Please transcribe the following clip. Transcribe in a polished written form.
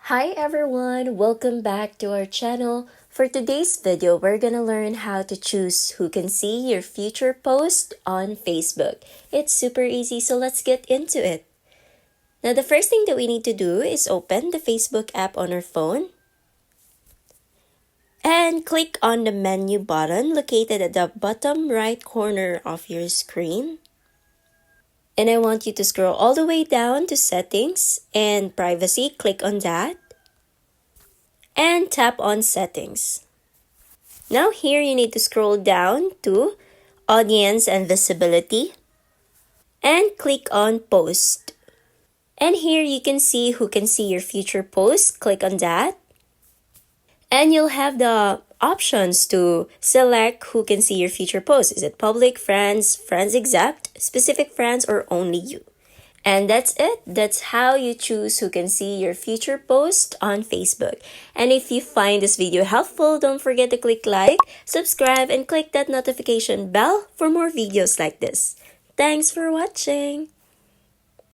Hi everyone, welcome back to our channel. For today's video, we're gonna learn how to choose who can see your future post on Facebook. It's super easy, so let's get into it. Now the first thing that we need to do is open the Facebook app on our phone and click on the menu button located at the bottom right corner of your screen. And I want you to scroll all the way down to settings and privacy. Click on that and tap on settings. Now here you need to scroll down to audience and visibility and click on post. And here you can see who can see your future posts. Click on that. And you'll have the options to select who can see your future posts. Is it public, friends, friends exempt, specific friends, or only you? And that's it. That's how you choose who can see your future post on Facebook. And if you find this video helpful, don't forget to click like, subscribe, and click that notification bell for more videos like this. Thanks for watching!